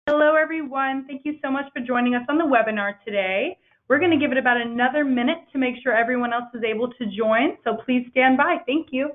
Hello, everyone. Thank you so much for joining us on the webinar today. We're going to give it about another minute to make sure everyone else is able to join, so please stand by. Thank you.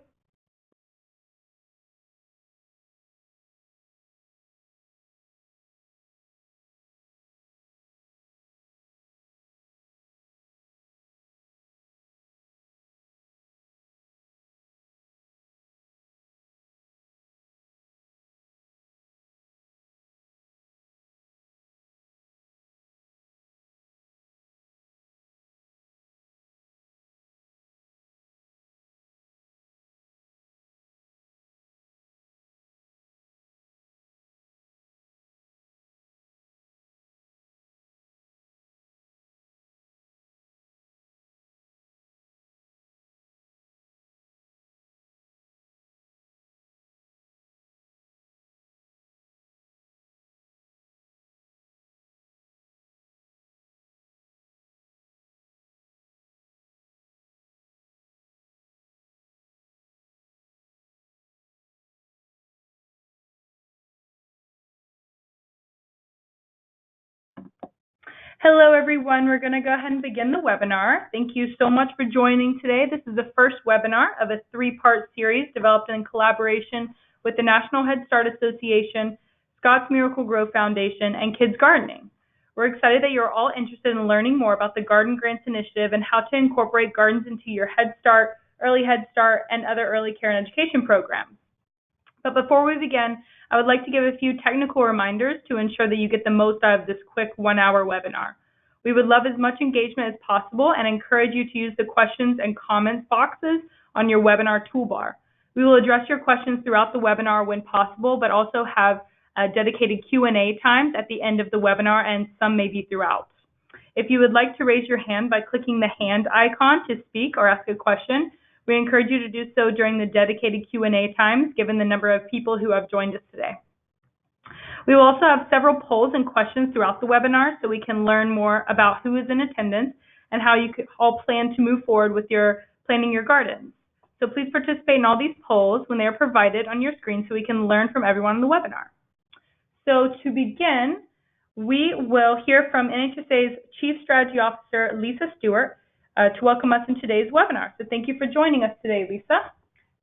Hello, everyone. We're going to go ahead and begin the webinar. Thank you so much for joining today. This is the first webinar of a three-part series developed in collaboration with the National Head Start Association, Scotts Miracle-Gro Foundation, and KidsGardening. We're excited that you're all interested in learning more about the Garden Grants Initiative and how to incorporate gardens into your Head Start, Early Head Start, and other early care and education programs. But before we begin, I would like to give a few technical reminders to ensure that you get the most out of this quick 1-hour webinar. We would love as much engagement as possible and encourage you to use the questions and comments boxes on your webinar toolbar. We will address your questions throughout the webinar when possible, but also have dedicated Q&A times at the end of the webinar, and some may be throughout. If you would like to raise your hand by clicking the hand icon to speak or ask a question, we encourage you to do so during the dedicated Q&A times, given the number of people who have joined us today. We will also have several polls and questions throughout the webinar so we can learn more about who is in attendance and how you could all plan to move forward with planning your gardens. So please participate in all these polls when they are provided on your screen so we can learn from everyone in the webinar. So to begin, we will hear from NHSA's Chief Strategy Officer, Lisa Stewart, to welcome us in today's webinar. So thank you for joining us today, Lisa.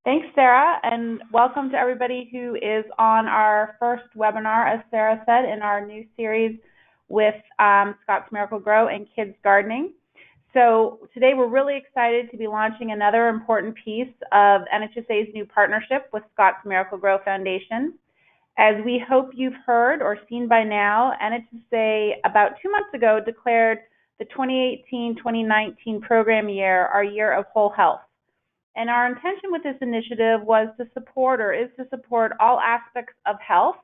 Thanks, Sarah, and welcome to everybody who is on our first webinar, as Sarah said, in our new series with Scotts Miracle-Gro and KidsGardening. So today we're really excited to be launching another important piece of NHSA's new partnership with Scotts Miracle-Gro Foundation. As we hope you've heard or seen by now, NHSA about 2 months ago declared the 2018-2019 program year our year of whole health. And our intention with this initiative was to support, or is to support, all aspects of health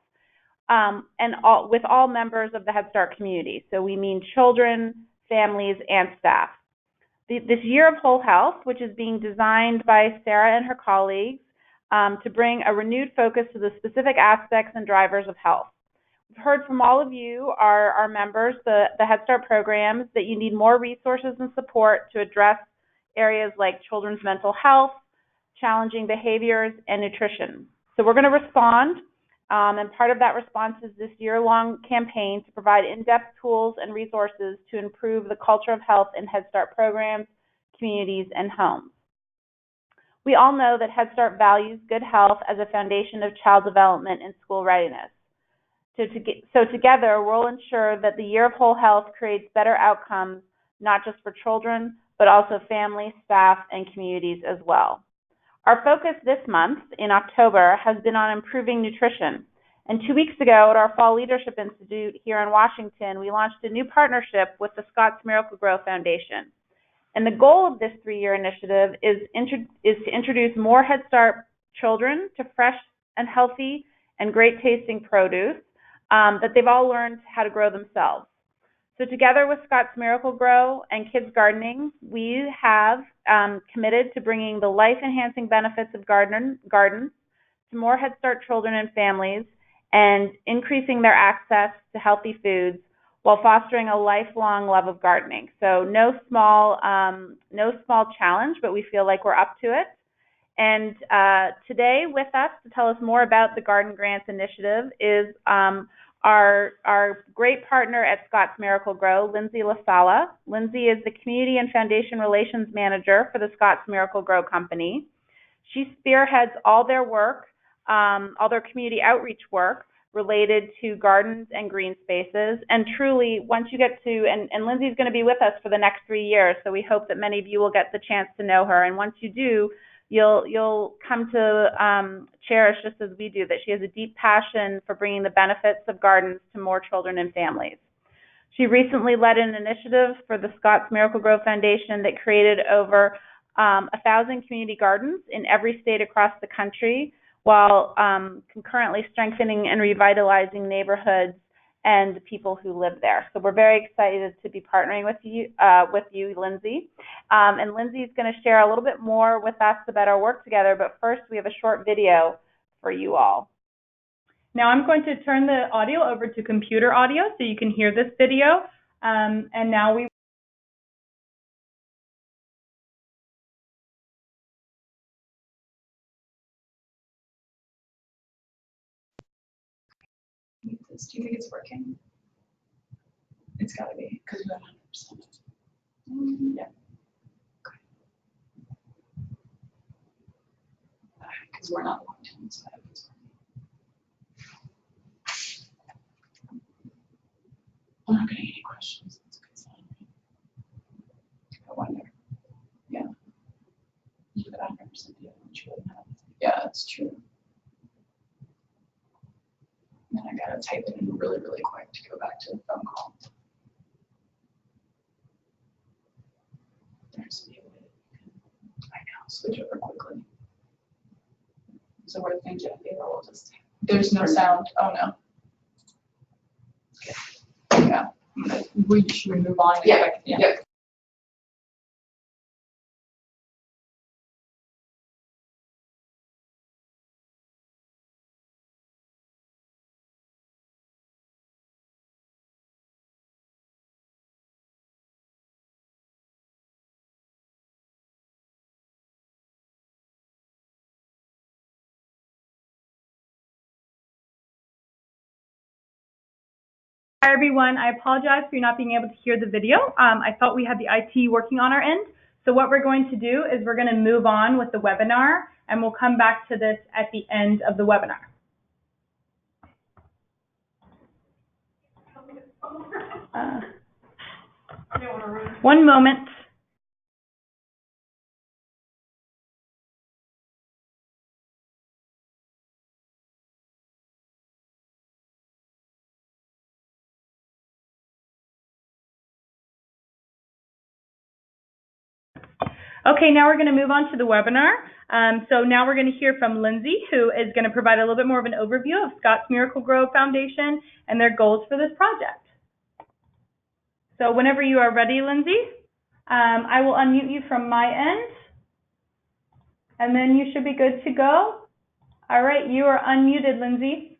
with all members of the Head Start community. So we mean children, families, and staff. This year of whole health, which is being designed by Sarah and her colleagues to bring a renewed focus to the specific aspects and drivers of health. We've heard from all of you, our members, the Head Start programs, that you need more resources and support to address areas like children's mental health, challenging behaviors, and nutrition. So we're going to respond, and part of that response is this year-long campaign to provide in-depth tools and resources to improve the culture of health in Head Start programs, communities, and homes. We all know that Head Start values good health as a foundation of child development and school readiness. So together, we'll ensure that the year of whole health creates better outcomes, not just for children, but also families, staff, and communities as well. Our focus this month, in October, has been on improving nutrition. And 2 weeks ago at our Fall Leadership Institute here in Washington, we launched a new partnership with the Scotts Miracle-Gro Foundation. And the goal of this 3-year initiative is to introduce more Head Start children to fresh and healthy and great-tasting produce that they've all learned how to grow themselves. So together with Scotts Miracle-Gro and KidsGardening, we have committed to bringing the life-enhancing benefits of gardens to more Head Start children and families and increasing their access to healthy foods while fostering a lifelong love of gardening. So no small challenge, but we feel like we're up to it. And today with us to tell us more about the Garden Grants Initiative is our great partner at Scotts Miracle-Gro, Lindsay LaSala. Lindsay is the Community and Foundation Relations Manager for the Scotts Miracle-Gro Company. She spearheads all their work, all their community outreach work related to gardens and green spaces. And truly, once you get to, and Lindsay's going to be with us for the next 3 years, so we hope that many of you will get the chance to know her. And once you do, you'll come to cherish, just as we do, that she has a deep passion for bringing the benefits of gardens to more children and families. She recently led an initiative for the Scotts Miracle-Gro Foundation that created over 1,000 community gardens in every state across the country, while concurrently strengthening and revitalizing neighborhoods and the people who live there. So we're very excited to be partnering with you, Lindsay. And Lindsay's going to share a little bit more with us about our work together, but first we have a short video for you all. Now I'm going to turn the audio over to computer audio so you can hear this video. And now we Do you think it's working? It's got to be, because we got 100%. Yeah. Okay. Because we're not logged in, so I hope it's working. I'm not getting any questions. That's a good sign. I wonder. Yeah. You got 100% deal, which you wouldn't have. Yeah, that's true. And then I gotta type it in really, really quick to go back to the phone call. There's the way I know, switch over quickly. So we're thinking, we'll just, there's no sound. Oh no. Okay. Yeah. Should we move on? Yeah. Yeah. Hi everyone, I apologize for you not being able to hear the video. I thought we had the IT working on our end. So what we're going to do is we're going to move on with the webinar and we'll come back to this at the end of the webinar. One moment. Okay, now we're going to move on to the webinar. So now we're going to hear from Lindsay, who is going to provide a little bit more of an overview of Scotts Miracle-Gro Foundation and their goals for this project. So whenever you are ready, Lindsay, I will unmute you from my end, and then you should be good to go. All right, you are unmuted, Lindsay.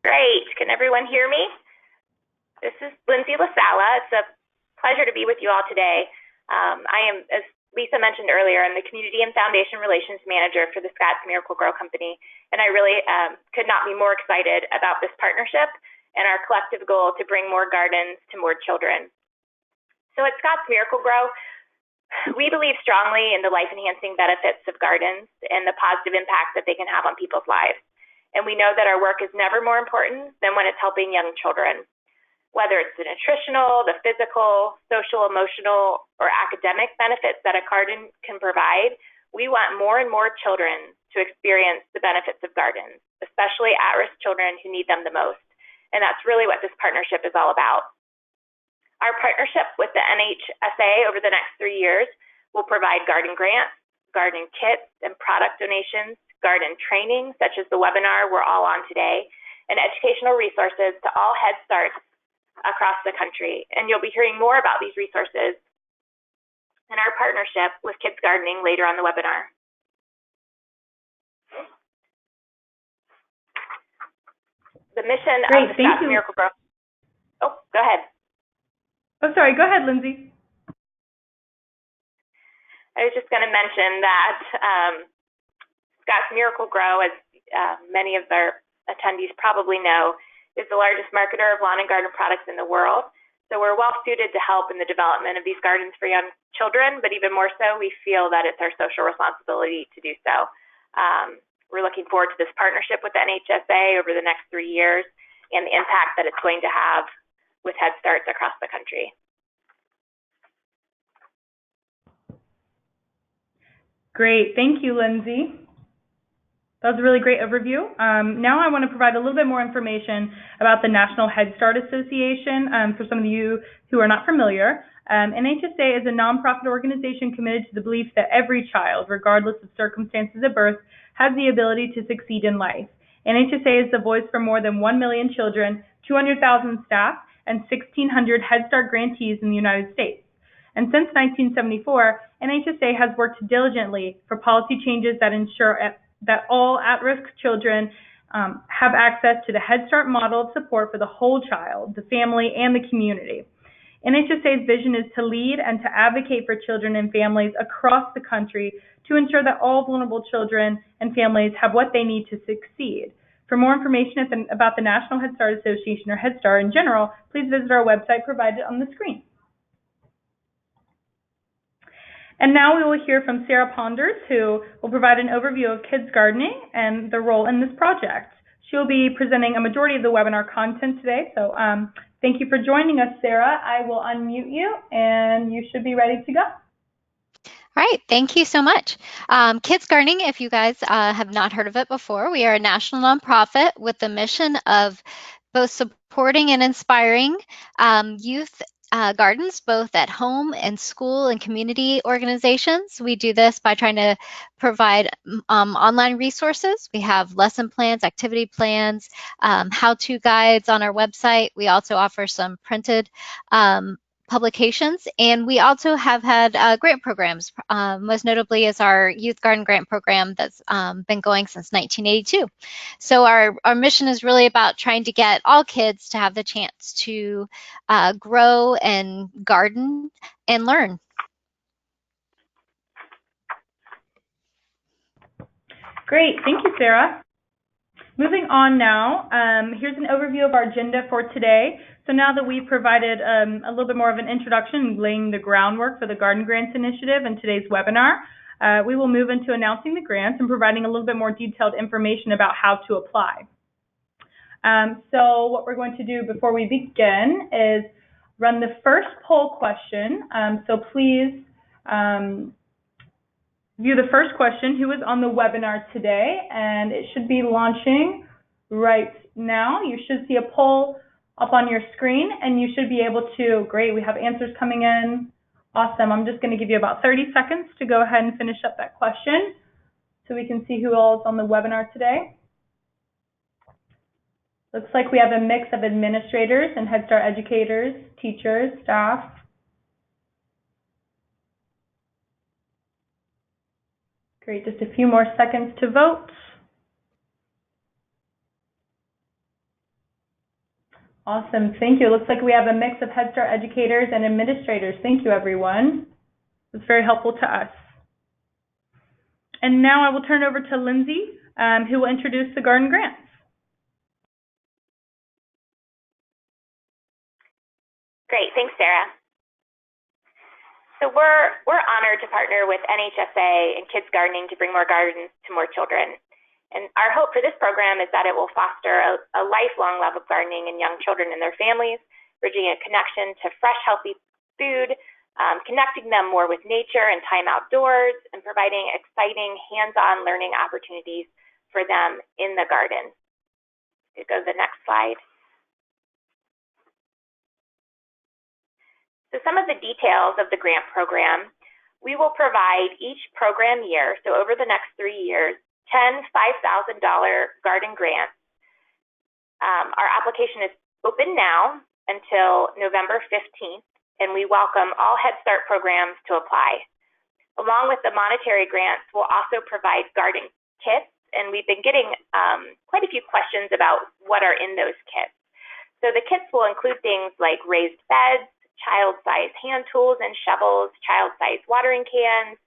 Great. Can everyone hear me? This is Lindsay LaSala. It's a pleasure to be with you all today. I am, as Lisa mentioned earlier, I'm the Community and Foundation Relations Manager for the Scotts Miracle-Gro Company, and I really could not be more excited about this partnership and our collective goal to bring more gardens to more children. So at Scotts Miracle-Gro, we believe strongly in the life-enhancing benefits of gardens and the positive impact that they can have on people's lives. And we know that our work is never more important than when it's helping young children. Whether it's the nutritional, the physical, social, emotional, or academic benefits that a garden can provide, we want more and more children to experience the benefits of gardens, especially at-risk children who need them the most. And that's really what this partnership is all about. Our partnership with the NHSA over the next 3 years will provide garden grants, garden kits and product donations, garden training, such as the webinar we're all on today, and educational resources to all Head Starts across the country. And you'll be hearing more about these resources and our partnership with KidsGardening later on the webinar. The mission of the Scotts Miracle-Gro. Oh, go ahead. Oh, sorry. Go ahead, Lindsay. I was just going to mention that Scotts Miracle-Gro, as many of our attendees probably know, is the largest marketer of lawn and garden products in the world. So we're well suited to help in the development of these gardens for young children, but even more so, we feel that it's our social responsibility to do so. We're looking forward to this partnership with the NHSA over the next 3 years and the impact that it's going to have with Head Starts across the country. Great, thank you, Lindsay. That was a really great overview. Now I want to provide a little bit more information about the National Head Start Association for some of you who are not familiar. NHSA is a nonprofit organization committed to the belief that every child, regardless of circumstances at birth, has the ability to succeed in life. NHSA is the voice for more than 1 million children, 200,000 staff, and 1,600 Head Start grantees in the United States. And since 1974, NHSA has worked diligently for policy changes that ensure that all at-risk children have access to the Head Start model of support for the whole child, the family, and the community. NHSA's vision is to lead and to advocate for children and families across the country to ensure that all vulnerable children and families have what they need to succeed. For more information about the National Head Start Association or Head Start in general, please visit our website provided on the screen. And now we will hear from Sarah Ponders, who will provide an overview of Kids Gardening and their role in this project. She'll be presenting a majority of the webinar content today, so thank you for joining us, Sarah. I will unmute you, and you should be ready to go. All right, thank you so much. Kids Gardening, if you guys have not heard of it before, we are a national nonprofit with the mission of both supporting and inspiring youth gardens, both at home and school and community organizations. We do this by trying to provide online resources. We have lesson plans, activity plans, how-to guides on our website. We also offer some printed publications, and we also have had grant programs. Most notably is our Youth Garden Grant Program that's been going since 1982. So our mission is really about trying to get all kids to have the chance to grow and garden and learn. Great, thank you, Sarah. Moving on now, here's an overview of our agenda for today. So now that we've provided a little bit more of an introduction, laying the groundwork for the Garden Grants Initiative in today's webinar, we will move into announcing the grants and providing a little bit more detailed information about how to apply. So what we're going to do before we begin is run the first poll question. So please view the first question, who is on the webinar today, and it should be launching right now. You should see a poll up on your screen, and you should be able to, great, we have answers coming in. Awesome, I'm just gonna give you about 30 seconds to go ahead and finish up that question so we can see who all is on the webinar today. Looks like we have a mix of administrators and Head Start educators, teachers, staff. Great, just a few more seconds to vote. Awesome, thank you. It looks like we have a mix of Head Start educators and administrators. Thank you, everyone. It's very helpful to us. And now I will turn it over to Lindsay, who will introduce the garden grants. Great, thanks, Sarah. So we're honored to partner with NHSA and Kids Gardening to bring more gardens to more children. And our hope for this program is that it will foster a lifelong love of gardening in young children and their families, bridging a connection to fresh, healthy food, connecting them more with nature and time outdoors, and providing exciting hands-on learning opportunities for them in the garden. You go to the next slide. So some of the details of the grant program, we will provide each program year, so over the next 3 years, 10 $5,000 garden grants. Our application is open now until November 15th, and we welcome all Head Start programs to apply. Along with the monetary grants, we'll also provide garden kits, and we've been getting quite a few questions about what are in those kits. So the kits will include things like raised beds, child-sized hand tools and shovels, child-sized watering cans,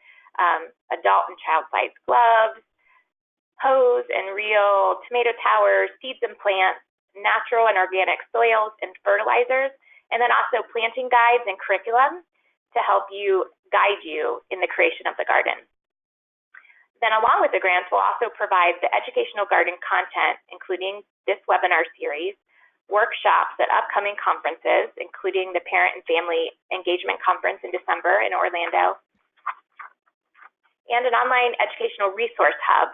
adult and child-sized gloves, hose and reel, tomato towers, seeds and plants, natural and organic soils and fertilizers, and then also planting guides and curriculum to help guide you in the creation of the garden. Then along with the grants, we'll also provide the educational garden content, including this webinar series, workshops at upcoming conferences, including the Parent and Family Engagement Conference in December in Orlando, and an online educational resource hub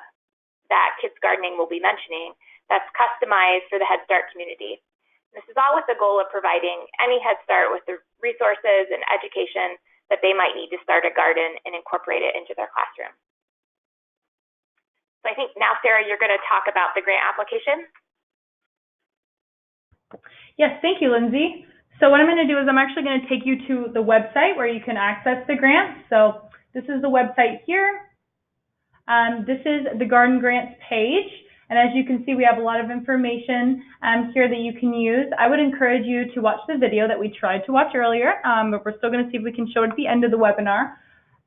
that KidsGardening will be mentioning that's customized for the Head Start community. This is all with the goal of providing any Head Start with the resources and education that they might need to start a garden and incorporate it into their classroom. So I think now, Sarah, you're going to talk about the grant application. Yes, thank you, Lindsay. So what I'm going to do is I'm actually going to take you to the website where you can access the grant. So this is the website here. This is the Garden Grants page. And as you can see, we have a lot of information here that you can use. I would encourage you to watch the video that we tried to watch earlier, but we're still going to see if we can show it at the end of the webinar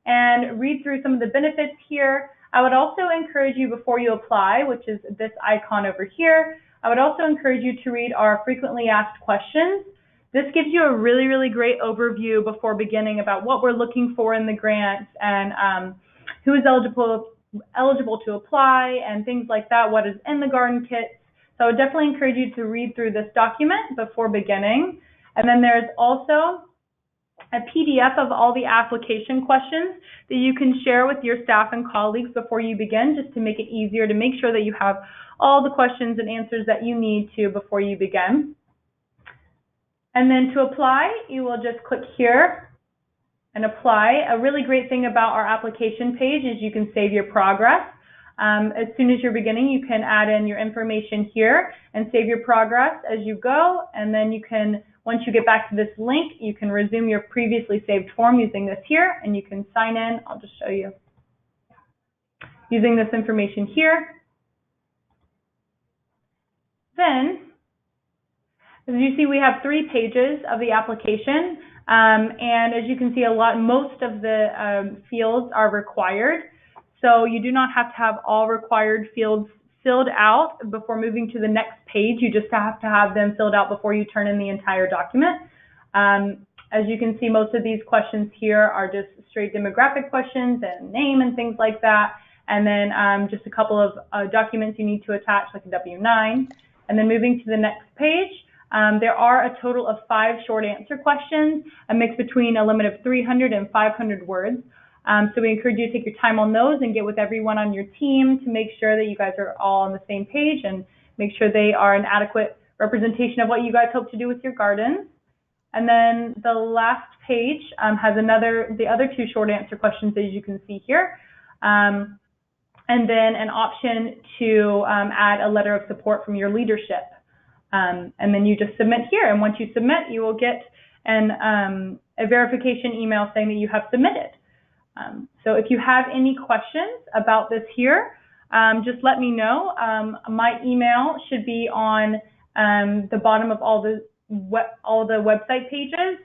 and read through some of the benefits here. I would also encourage you, before you apply, which is this icon over here, I would also encourage you to read our frequently asked questions. This gives you a really, really great overview before beginning about what we're looking for in the grants and who is eligible to apply and things like that, what is in the garden kits. So I would definitely encourage you to read through this document before beginning. And then there's also a PDF of all the application questions that you can share with your staff and colleagues before you begin, just to make it easier to make sure that you have all the questions and answers that you need to before you begin. And then to apply, you will just click here and apply. A really great thing about our application page is you can save your progress. As soon as you're beginning, you can add in your information here and save your progress as you go. And then you can, once you get back to this link, you can resume your previously saved form using this here, and you can sign in. I'll just show you. Using this information here. Then, as you see, we have 3 pages of the application, and as you can see, most of the fields are required. So you do not have to have all required fields filled out before moving to the next page. You just have to have them filled out before you turn in the entire document. As you can see, most of these questions here are just straight demographic questions and name and things like that. And then just a couple of documents you need to attach, like a W-9. And then moving to the next page, there are a total of 5 short answer questions, a mix between a limit of 300 and 500 words. So we encourage you to take your time on those and get with everyone on your team to make sure that you guys are all on the same page and make sure they are an adequate representation of what you guys hope to do with your gardens. And then the last page has the other 2 short answer questions, as you can see here. And then an option to add a letter of support from your leadership. And then you just submit here. And once you submit, you will get a verification email saying that you have submitted. So if you have any questions about this here, just let me know. My email should be on the bottom of all the website pages.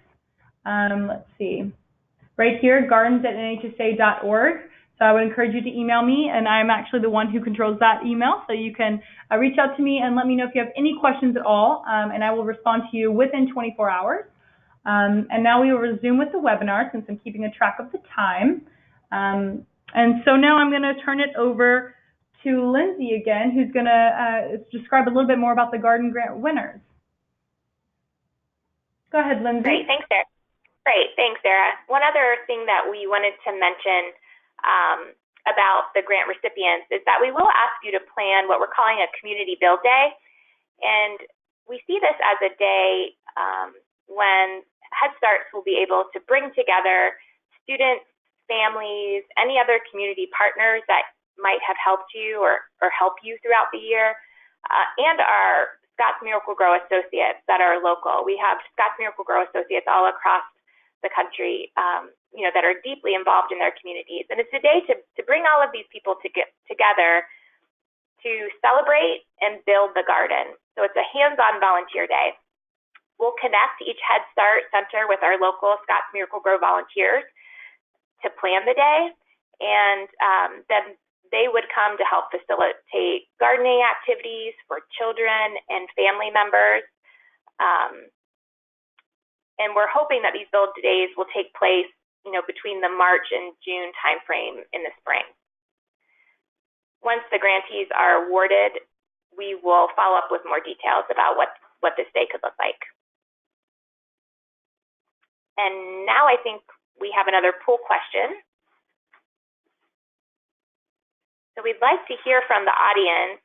Let's see, right here, gardens@nhsa.org. So I would encourage you to email me, and I'm actually the one who controls that email. So you can reach out to me and let me know if you have any questions at all, and I will respond to you within 24 hours. And now we will resume with the webinar since I'm keeping a track of the time. And so now I'm going to turn it over to Lindsay again, who's going to describe a little bit more about the Garden Grant winners. Go ahead, Lindsay. Great, thanks, Sarah. One other thing that we wanted to mention about the grant recipients is that we will ask you to plan what we're calling a community build day. And we see this as a day when Head Starts will be able to bring together students, families, any other community partners that might have helped you or help you throughout the year, and our Scotts Miracle-Gro associates that are local. We have Scotts Miracle-Gro associates all across the country, that are deeply involved in their communities. And it's a day to bring all of these people to get together to celebrate and build the garden. So it's a hands-on volunteer day. We'll connect each Head Start center with our local Scotts Miracle-Gro volunteers to plan the day, and then they would come to help facilitate gardening activities for children and family members. And we're hoping that these build days will take place, between the March and June timeframe in the spring. Once the grantees are awarded, we will follow up with more details about what this day could look like. And now I think we have another poll question. So we'd like to hear from the audience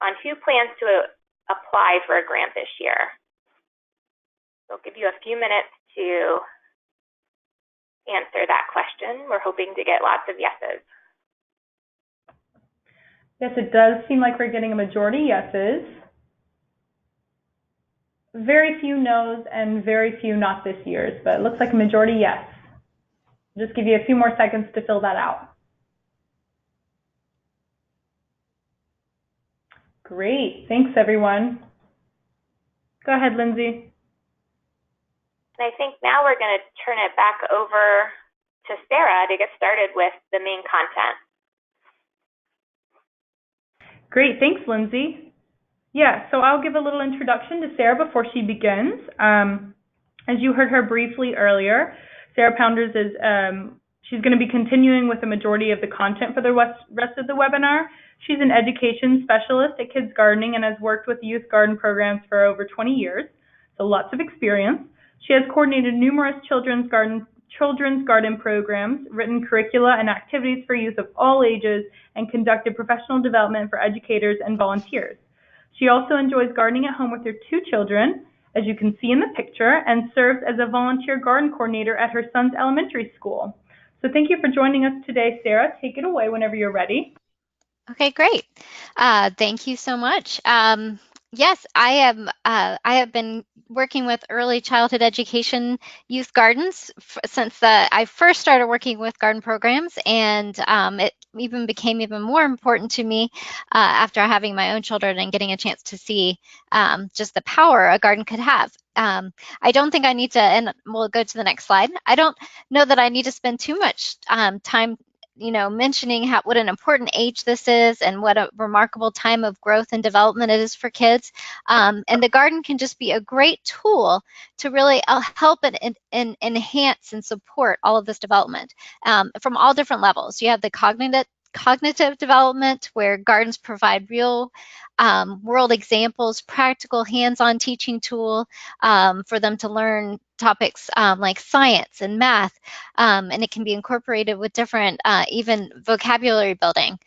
on who plans to apply for a grant this year. So I'll give you a few minutes to answer that question. We're hoping to get lots of yeses. Yes, it does seem like we're getting a majority yeses. Very few no's and very few not this year's, but it looks like a majority yes. I'll just give you a few more seconds to fill that out. Great, thanks everyone. Go ahead, Lindsay. And I think now we're going to turn it back over to Sarah to get started with the main content. Great, thanks, Lindsay. Yeah, so I'll give a little introduction to Sarah before she begins. As you heard her briefly earlier, Sarah Pounders is she's going to be continuing with the majority of the content for the rest of the webinar. She's an education specialist at KidsGardening and has worked with youth garden programs for over 20 years, so lots of experience. She has coordinated numerous children's garden programs, written curricula and activities for youth of all ages, and conducted professional development for educators and volunteers. She also enjoys gardening at home with her 2 children, as you can see in the picture, and serves as a volunteer garden coordinator at her son's elementary school. So thank you for joining us today, Sarah. Take it away whenever you're ready. Okay, great. Thank you so much. Yes, I have been working with early childhood education youth gardens since I first started working with garden programs, and it even became even more important to me after having my own children and getting a chance to see just the power a garden could have. I don't think I need to, and we'll go to the next slide. I don't know that I need to spend too much time mentioning what an important age this is and what a remarkable time of growth and development it is for kids. And the garden can just be a great tool to really help and enhance and support all of this development from all different levels. You have the cognitive development, where gardens provide real world examples, practical hands-on teaching tool for them to learn topics like science and math, and it can be incorporated with different even vocabulary building.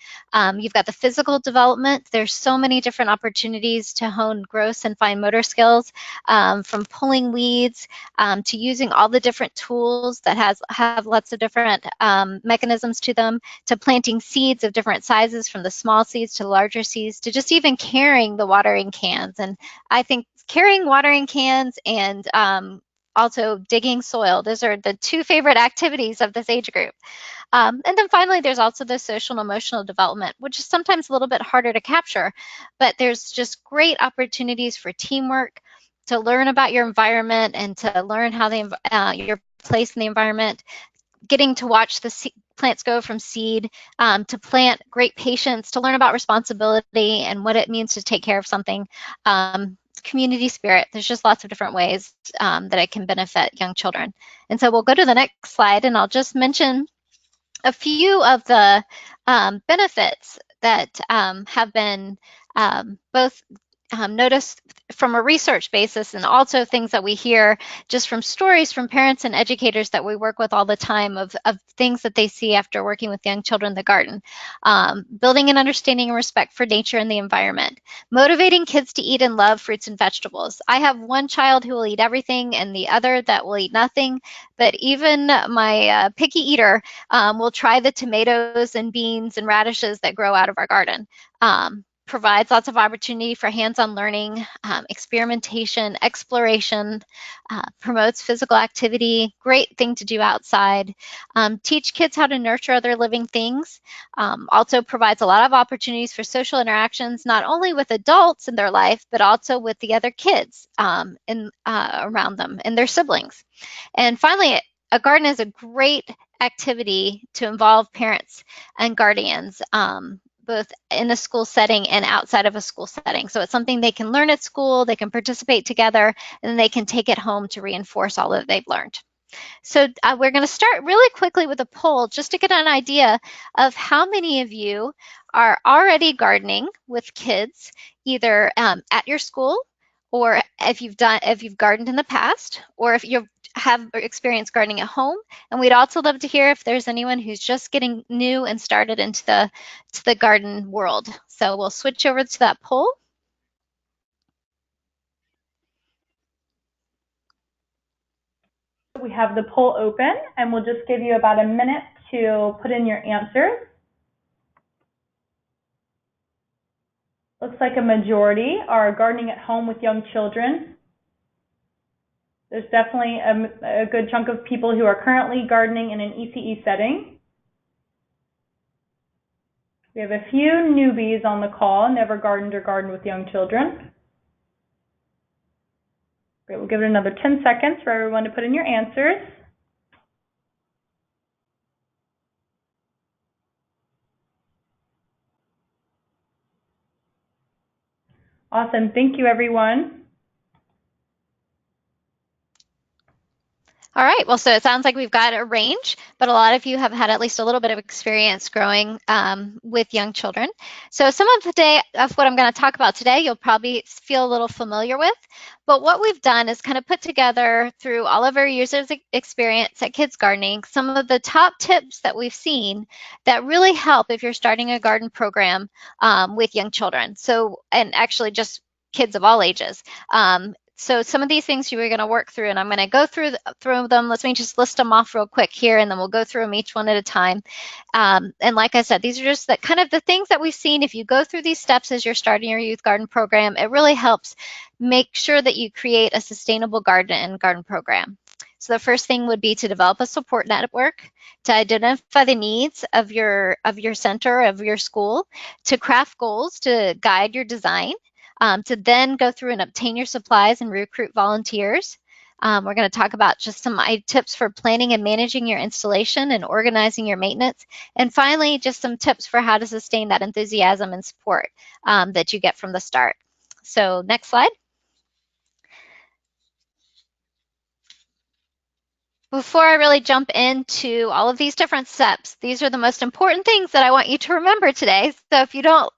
You've got the physical development. There's so many different opportunities to hone gross and fine motor skills, from pulling weeds to using all the different tools that have lots of different mechanisms to them, to planting seeds of different sizes, from the small seeds to the larger seeds, to just even carrying the watering cans. And I think carrying watering cans and also digging soil, those are the 2 favorite activities of this age group. And then finally, there's also the social and emotional development, which is sometimes a little bit harder to capture, but there's just great opportunities for teamwork, to learn about your environment and to learn how your place in the environment, getting to watch the plants go from seed to plant, great patience, to learn about responsibility and what it means to take care of something. Community spirit. There's just lots of different ways that it can benefit young children. And so we'll go to the next slide, and I'll just mention a few of the benefits that have been both noticed from a research basis, and also things that we hear just from stories from parents and educators that we work with all the time of things that they see after working with young children in the garden. Building an understanding and respect for nature and the environment. Motivating kids to eat and love fruits and vegetables. I have one child who will eat everything and the other that will eat nothing, but even my picky eater will try the tomatoes and beans and radishes that grow out of our garden. Provides lots of opportunity for hands-on learning, experimentation, exploration, promotes physical activity, great thing to do outside, teach kids how to nurture other living things, also provides a lot of opportunities for social interactions, not only with adults in their life, but also with the other kids around them and their siblings. And finally, a garden is a great activity to involve parents and guardians, both in a school setting and outside of a school setting. So it's something they can learn at school, they can participate together, and then they can take it home to reinforce all that they've learned. So we're going to start really quickly with a poll just to get an idea of how many of you are already gardening with kids, either at your school, or if you've gardened in the past, or if you have experienced gardening at home. And we'd also love to hear if there's anyone who's just getting new and started into the garden world. So we'll switch over to that poll. We have the poll open, and we'll just give you about a minute to put in your answers. Looks like a majority are gardening at home with young children. There's definitely a good chunk of people who are currently gardening in an ECE setting. We have a few newbies on the call, never gardened or gardened with young children. Great, we'll give it another 10 seconds for everyone to put in your answers. Awesome, thank you everyone. All right, well, so it sounds like we've got a range, but a lot of you have had at least a little bit of experience growing with young children. So some of what I'm going to talk about today, you'll probably feel a little familiar with, but what we've done is kind of put together through all of our years of experience at KidsGardening, some of the top tips that we've seen that really help if you're starting a garden program with young children. So, and actually just kids of all ages. So some of these things you are going to work through, and I'm going to go through them. Let me just list them off real quick here, and then we'll go through them each one at a time. And like I said, these are just the things that we've seen. If you go through these steps as you're starting your youth garden program, it really helps make sure that you create a sustainable garden program. So the first thing would be to develop a support network, to identify the needs of your center, of your school, to craft goals to guide your design, to then go through and obtain your supplies and recruit volunteers. We're going to talk about just some tips for planning and managing your installation and organizing your maintenance. And finally, just some tips for how to sustain that enthusiasm and support that you get from the start. So next slide. Before I really jump into all of these different steps, these are the most important things that I want you to remember today. So if you don't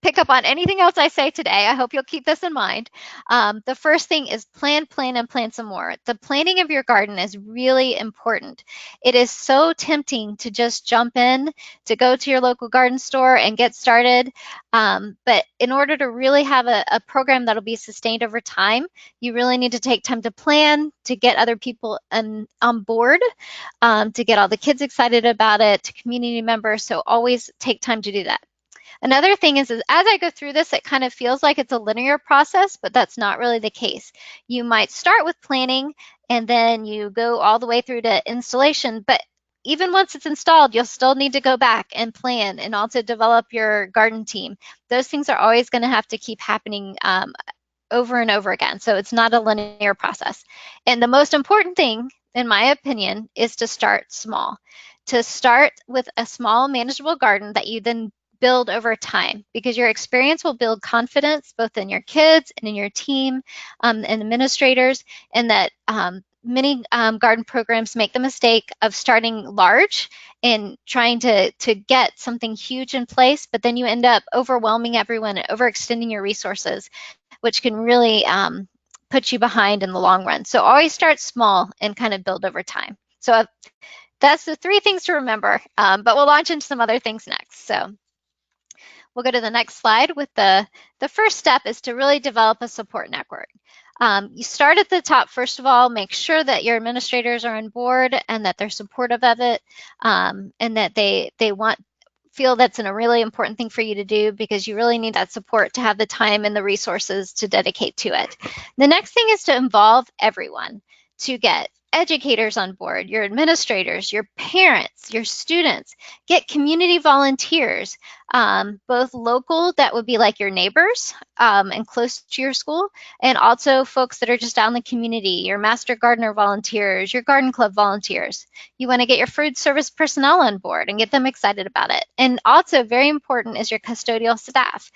pick up on anything else I say today, I hope you'll keep this in mind. The first thing is plan, and plan some more. The planning of your garden is really important. It is so tempting to just jump in, to go to your local garden store and get started. But in order to really have a program that'll be sustained over time, you really need to take time to plan, to get other people on board, to get all the kids excited about it, to community members. So always take time to do that. Another thing is as I go through this, it kind of feels like it's a linear process, but that's not really the case. You might start with planning and then you go all the way through to installation, but even once it's installed, you'll still need to go back and plan and also develop your garden team. Those things are always going to have to keep happening over and over again. So it's not a linear process. And the most important thing, in my opinion, is to start small. To start with a small, manageable garden that you then build over time, because your experience will build confidence both in your kids and in your team and administrators, and that many garden programs make the mistake of starting large and trying to get something huge in place, but then you end up overwhelming everyone and overextending your resources, which can really put you behind in the long run. So always start small and kind of build over time. So that's the 3 things to remember, but we'll launch into some other things next. So we'll go to the next slide with the first step is to really develop a support network. You start at the top, first of all, make sure that your administrators are on board and that they're supportive of it, and that they feel that's a really important thing for you to do, because you really need that support to have the time and the resources to dedicate to it. The next thing is to involve everyone, to get educators on board, your administrators, your parents, your students, get community volunteers, both local, that would be like your neighbors and close to your school, and also folks that are just out in the community, your master gardener volunteers, your garden club volunteers. You want to get your food service personnel on board and get them excited about it. And also very important is your custodial staff.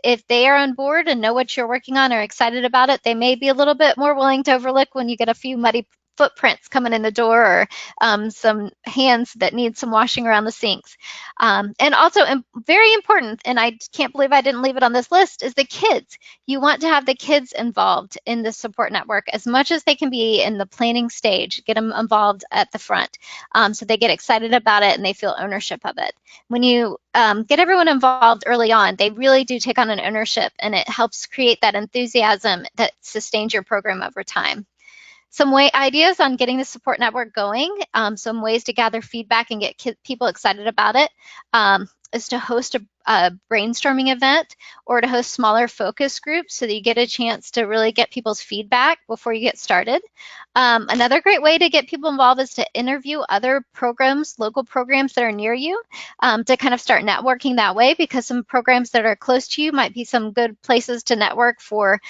If they are on board and know what you're working on or excited about it, they may be a little bit more willing to overlook when you get a few muddy footprints coming in the door, or some hands that need some washing around the sinks. And also very important, and I can't believe I didn't leave it on this list, is the kids. You want to have the kids involved in the support network as much as they can be in the planning stage. Get them involved at the front so they get excited about it and they feel ownership of it. When you get everyone involved early on, they really do take on an ownership, and it helps create that enthusiasm that sustains your program over time. Some ideas on getting the support network going, some ways to gather feedback and get people excited about it, is to host a brainstorming event or to host smaller focus groups so that you get a chance to really get people's feedback before you get started. Another great way to get people involved is to interview other programs, local programs that are near you, to kind of start networking that way, because some programs that are close to you might be some good places to network for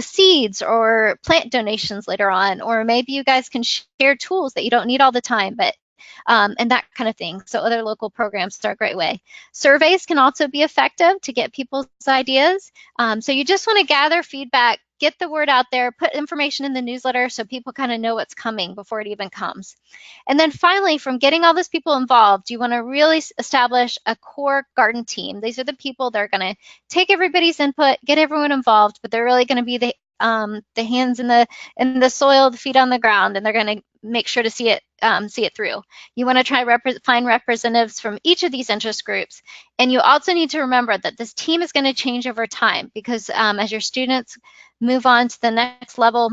seeds or plant donations later on, or maybe you guys can share tools that you don't need all the time, but and that kind of thing. So other local programs are a great way. Surveys can also be effective to get people's ideas. So you just want to gather feedback, get the word out there, put information in the newsletter so people kind of know what's coming before it even comes. And then finally, from getting all those people involved, you want to really establish a core garden team. These are the people that are going to take everybody's input, get everyone involved, but they're really going to be the hands in the soil, the feet on the ground, and they're going to make sure to see it through. You want to try find representatives from each of these interest groups, and you also need to remember that this team is going to change over time, because as your students move on to the next level,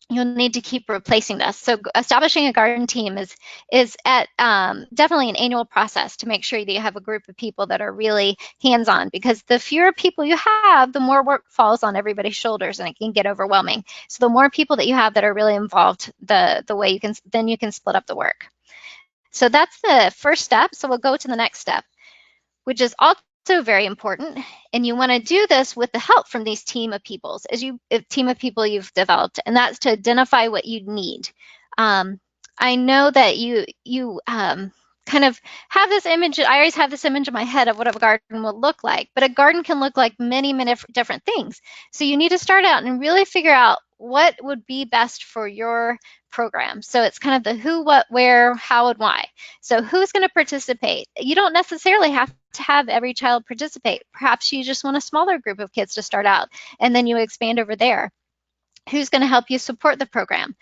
you'll need to keep replacing this. So establishing a garden team is at definitely an annual process to make sure that you have a group of people that are really hands-on, because the fewer people you have, the more work falls on everybody's shoulders and it can get overwhelming. So the more people that you have that are really involved, the way you can split up the work. So that's the first step. So we'll go to the next step, which is also very important, and you want to do this with the help from these team of people you've developed, and that's to identify what you need. I know that you kind of have this image. I always have this image in my head of what a garden will look like, but a garden can look like many different things. So you need to start out and really figure out what would be best for your program. So it's kind of the who, what, where, how, and why. So who's going to participate? You don't necessarily have to have every child participate. Perhaps you just want a smaller group of kids to start out, and then you expand over there. Who's going to help you support the program?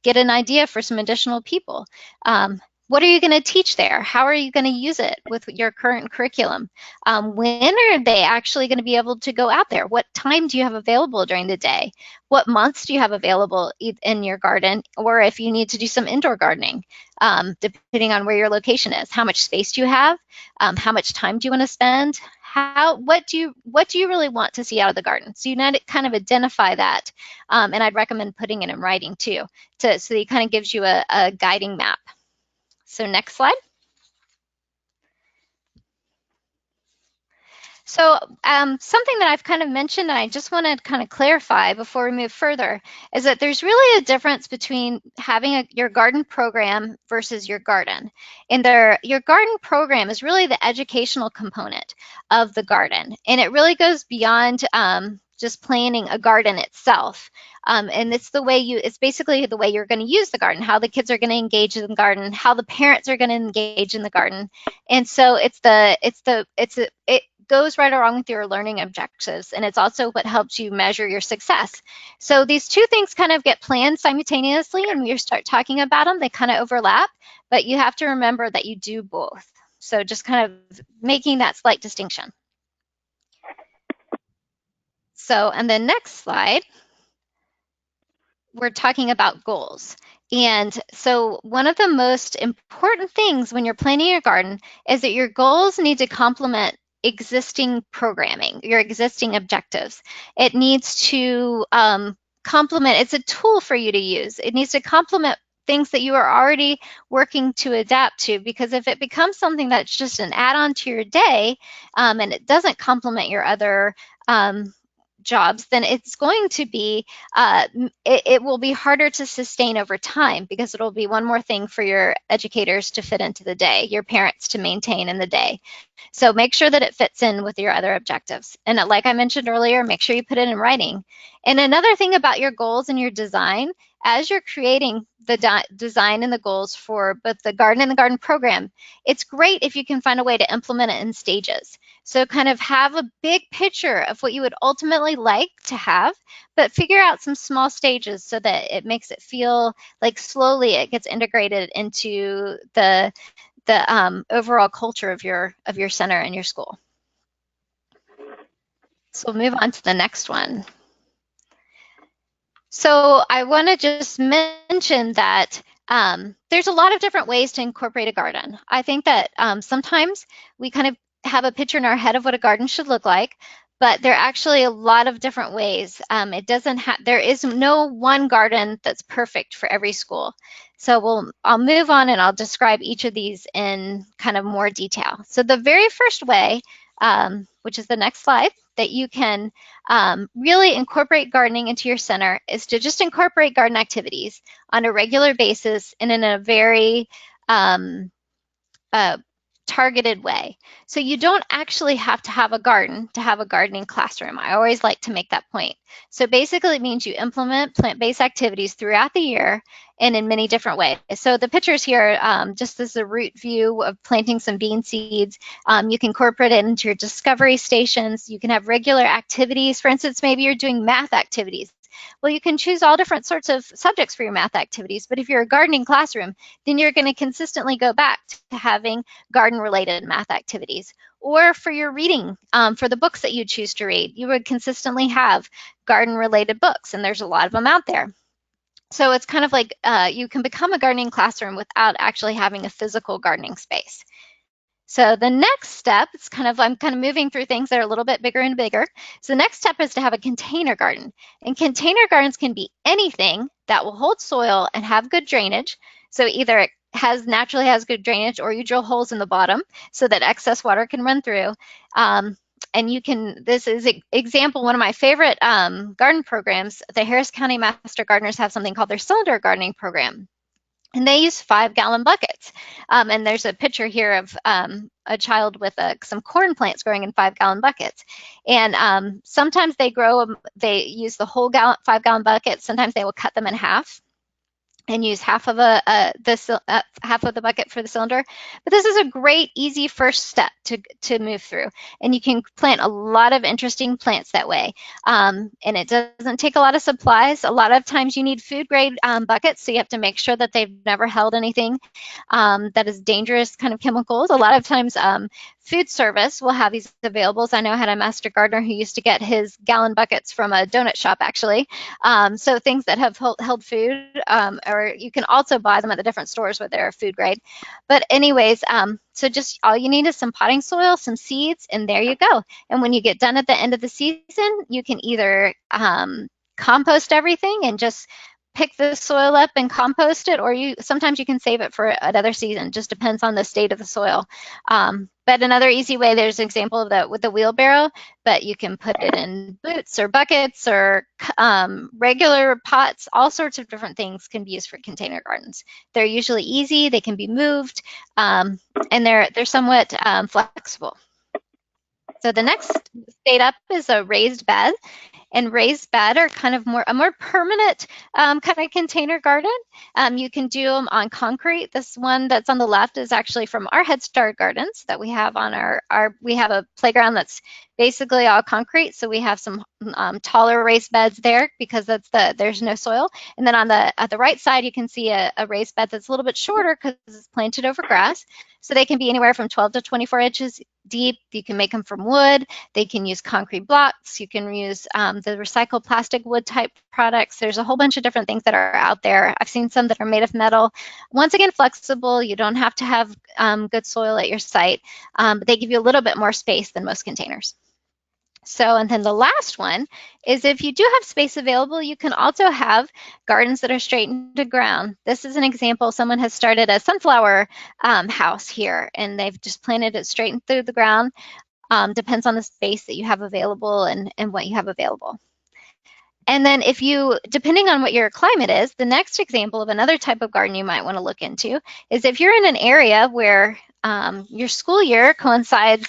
Get an idea for some additional people. What are you going to teach there? How are you going to use it with your current curriculum? When are they actually going to be able to go out there? What time do you have available during the day? What months do you have available in your garden? Or if you need to do some indoor gardening, depending on where your location is. How much space do you have? How much time do you want to spend? What do you really want to see out of the garden? So you need to kind of identify that, and I'd recommend putting it in writing too, so that it kind of gives you a guiding map. So next slide. So something that I've kind of mentioned, and I just want to kind of clarify before we move further, is that there's really a difference between having your garden program versus your garden. And your garden program is really the educational component of the garden, and it really goes beyond just planning a garden itself. And it's basically the way you're going to use the garden, how the kids are going to engage in the garden, how the parents are going to engage in the garden. And so it goes right along with your learning objectives, and it's also what helps you measure your success. So these two things kind of get planned simultaneously, and when you start talking about them, they kind of overlap, but you have to remember that you do both. So just kind of making that slight distinction. So, and the next slide, we're talking about goals. And so one of the most important things when you're planning your garden is that your goals need to complement existing programming, your existing objectives. It needs to complement, it's a tool for you to use. It needs to complement things that you are already working to adapt to, because if it becomes something that's just an add-on to your day and it doesn't complement your other jobs, then it's going to be, it will be harder to sustain over time, because it'll be one more thing for your educators to fit into the day, your parents to maintain in the day. So make sure that it fits in with your other objectives. And like I mentioned earlier, make sure you put it in writing. And another thing about your goals and your design, as you're creating the design and the goals for both the garden and the garden program, it's great if you can find a way to implement it in stages. So kind of have a big picture of what you would ultimately like to have, but figure out some small stages so that it makes it feel like slowly it gets integrated into the overall culture of your center and your school. So we'll move on to the next one. So I want to just mention that there's a lot of different ways to incorporate a garden. I think that sometimes we kind of have a picture in our head of what a garden should look like, but there are actually a lot of different ways. There is no one garden that's perfect for every school. So I'll move on and I'll describe each of these in kind of more detail. So the very first way, which is the next slide, that you can really incorporate gardening into your center is to just incorporate garden activities on a regular basis and in a very targeted way. So you don't actually have to have a garden to have a gardening classroom. I always like to make that point. So basically it means you implement plant-based activities throughout the year and in many different ways. So the pictures here, just as a root view of planting some bean seeds, you can incorporate it into your discovery stations. You can have regular activities. For instance, maybe you're doing math activities. Well, you can choose all different sorts of subjects for your math activities, but if you're a gardening classroom, then you're going to consistently go back to having garden-related math activities. Or for your reading, for the books that you choose to read, you would consistently have garden-related books, and there's a lot of them out there. So it's kind of like you can become a gardening classroom without actually having a physical gardening space. So the next step, I'm kind of moving through things that are a little bit bigger and bigger. So the next step is to have a container garden. And container gardens can be anything that will hold soil and have good drainage. So either it naturally has good drainage, or you drill holes in the bottom so that excess water can run through. And this is an example, one of my favorite garden programs. The Harris County Master Gardeners have something called their cylinder gardening program. And they use 5-gallon buckets. And there's a picture here of a child with some corn plants growing in 5-gallon buckets. And sometimes they use the whole 5-gallon bucket. Sometimes they will cut them in half and use half of the bucket for the cylinder. But this is a great, easy first step to move through. And you can plant a lot of interesting plants that way. And it doesn't take a lot of supplies. A lot of times you need food grade buckets, so you have to make sure that they've never held anything that is dangerous kind of chemicals. A lot of times food service will have these available. So I know I had a master gardener who used to get his gallon buckets from a donut shop, actually. So things that have held food, or you can also buy them at the different stores where they're food grade. But anyways, so just all you need is some potting soil, some seeds, and there you go. And when you get done at the end of the season, you can either compost everything and just pick the soil up and compost it, or sometimes you can save it for another season. Just depends on the state of the soil. But another easy way, there's an example of that with the wheelbarrow, but you can put it in boots or buckets or regular pots. All sorts of different things can be used for container gardens. They're usually easy, they can be moved, and they're somewhat flexible. So the next state up is a raised bed. And raised bed are kind of a more permanent kind of container garden. You can do them on concrete. This one that's on the left is actually from our Head Start gardens that we have on we have a playground that's basically all concrete. So we have some taller raised beds there because there's no soil. And then at the right side, you can see a raised bed that's a little bit shorter because it's planted over grass. So they can be anywhere from 12 to 24 inches deep. You can make them from wood. They can use concrete blocks. You can use the recycled plastic wood type products. There's a whole bunch of different things that are out there. I've seen some that are made of metal. Once again, flexible. You don't have to have good soil at your site, but they give you a little bit more space than most containers. So, and then the last one is if you do have space available, you can also have gardens that are straight into ground. This is an example. Someone has started a sunflower house here, and they've just planted it straight through the ground. Depends on the space that you have available and what you have available. And then if you, depending on what your climate is, the next example of another type of garden you might want to look into is if you're in an area where your school year coincides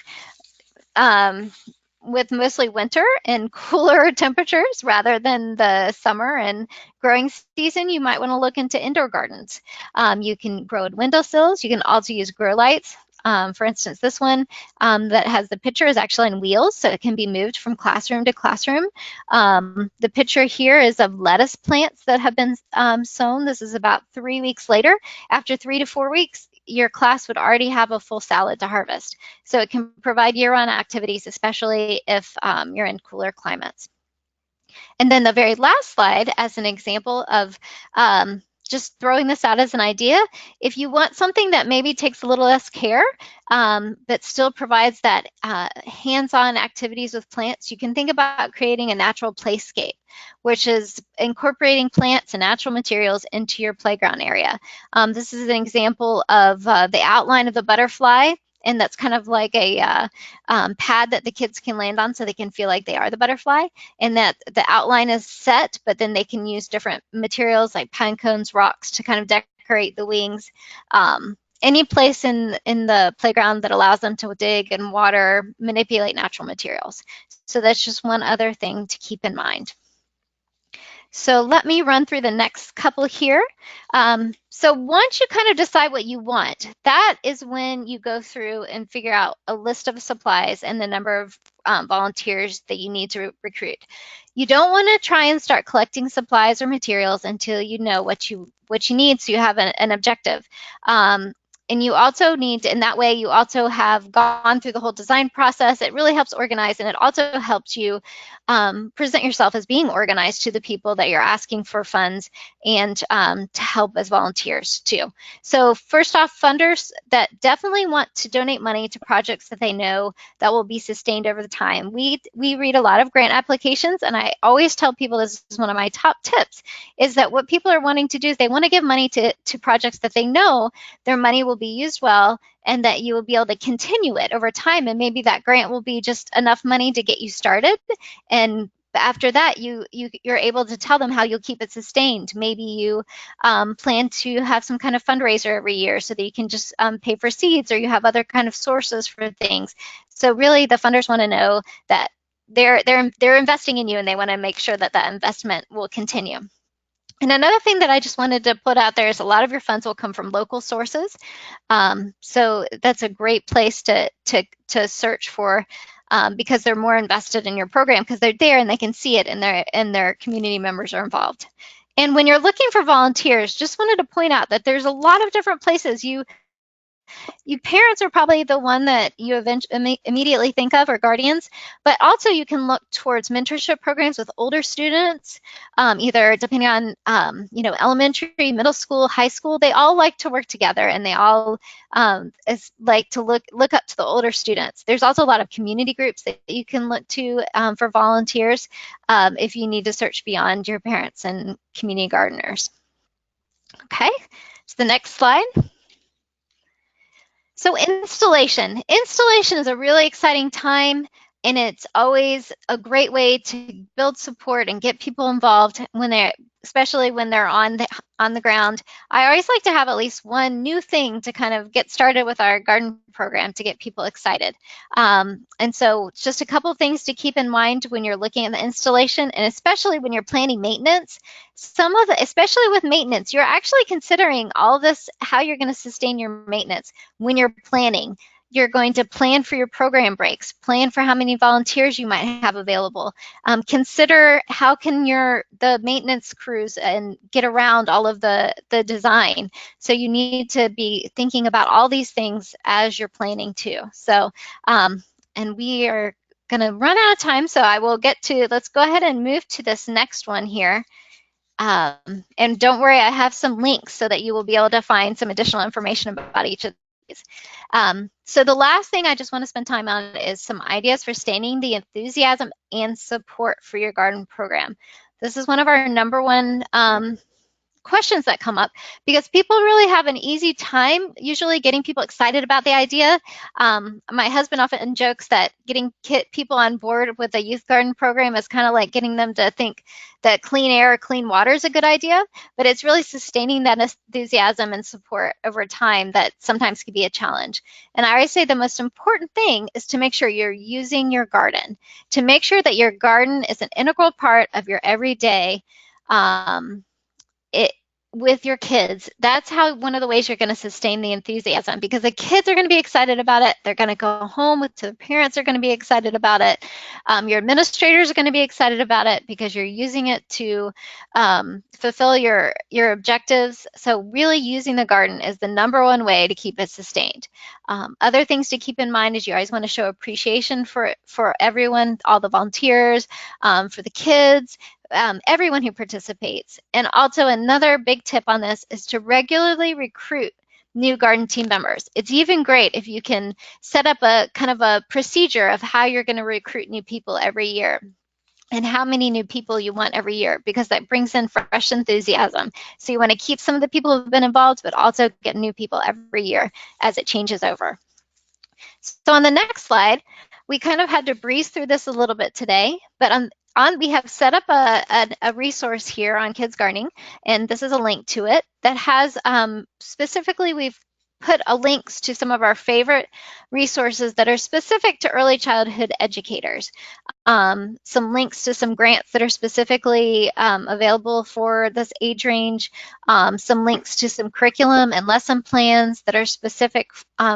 with mostly winter and cooler temperatures rather than the summer and growing season, you might want to look into indoor gardens. You can grow in windowsills. You can also use grow lights. For instance, this one that has the picture is actually on wheels, so it can be moved from classroom to classroom. The picture here is of lettuce plants that have been sown. This is about 3 weeks later. After 3 to 4 weeks, your class would already have a full salad to harvest. So it can provide year-round activities, especially if you're in cooler climates. And then the very last slide, as an example of just throwing this out as an idea, if you want something that maybe takes a little less care, but still provides that hands-on activities with plants, you can think about creating a natural playscape, which is incorporating plants and natural materials into your playground area. This is an example of the outline of the butterfly, and that's kind of like a pad that the kids can land on so they can feel like they are the butterfly, and that the outline is set, but then they can use different materials like pine cones, rocks to kind of decorate the wings. Any place in the playground that allows them to dig and water, manipulate natural materials. So that's just one other thing to keep in mind. So let me run through the next couple here. So once you kind of decide what you want, that is when you go through and figure out a list of supplies and the number of volunteers that you need to recruit. You don't want to try and start collecting supplies or materials until you know what you need, so you have an objective. And you also need to, in that way, you also have gone through the whole design process. It really helps organize, and it also helps you present yourself as being organized to the people that you're asking for funds and to help as volunteers too. So first off, funders that definitely want to donate money to projects that they know that will be sustained over the time. We read a lot of grant applications, and I always tell people this is one of my top tips, is that what people are wanting to do is they want to give money to projects that they know their money will be used well, and that you will be able to continue it over time, and maybe that grant will be just enough money to get you started, and after that you're able to tell them how you'll keep it sustained. Maybe you plan to have some kind of fundraiser every year so that you can just pay for seeds, or you have other kind of sources for things. So really the funders want to know that they're investing in you, and they want to make sure that that investment will continue. And another thing that I just wanted to put out there is a lot of your funds will come from local sources. So that's a great place to search for, because they're more invested in your program because they're there and they can see it, and their community members are involved. And when you're looking for volunteers, just wanted to point out that there's a lot of different places. You parents are probably the one that you immediately think of, or guardians, but also you can look towards mentorship programs with older students, either depending on elementary, middle school, high school. They all like to work together, and they all like to look up to the older students. There's also a lot of community groups that you can look to for volunteers if you need to search beyond your parents and community gardeners. Okay, so the next slide. So installation is a really exciting time, and it's always a great way to build support and get people involved especially when they're on the ground. I always like to have at least one new thing to kind of get started with our garden program to get people excited. And so just a couple of things to keep in mind when you're looking at the installation, and especially when you're planning maintenance. Especially with maintenance, you're actually considering all this, how you're going to sustain your maintenance when you're planning. You're going to plan for your program breaks, plan for how many volunteers you might have available. Consider how can the maintenance crews and get around all of the design. So you need to be thinking about all these things as you're planning too. So, and we are going to run out of time, so I will let's go ahead and move to this next one here. And don't worry, I have some links so that you will be able to find some additional information about each of So the last thing I just want to spend time on is some ideas for sustaining the enthusiasm and support for your garden program. This is one of our number one questions that come up because people really have an easy time usually getting people excited about the idea. My husband often jokes that getting people on board with a youth garden program is kind of like getting them to think that clean air, clean water is a good idea, but it's really sustaining that enthusiasm and support over time that sometimes can be a challenge. And I always say the most important thing is to make sure you're using your garden, to make sure that your garden is an integral part of your everyday with your kids. That's how one of the ways you're going to sustain the enthusiasm, because the kids are going to be excited about it. They're going to go home with the parents are going to be excited about it. Your administrators are going to be excited about it because you're using it to fulfill your objectives. So really using the garden is the number one way to keep it sustained. Other things to keep in mind is you always want to show appreciation for everyone, all the volunteers, for the kids, everyone who participates. And also another big tip on this is to regularly recruit new garden team members. It's even great if you can set up a kind of a procedure of how you're going to recruit new people every year and how many new people you want every year, because that brings in fresh enthusiasm. So you want to keep some of the people who have been involved, but also get new people every year as it changes over. So on the next slide, we kind of had to breeze through this a little bit today, but we have set up a resource here on KidsGardening, and this is a link to it that has specifically, we've put links to some of our favorite resources that are specific to early childhood educators. Some links to some grants that are specifically available for this age range, some links to some curriculum and lesson plans that are specific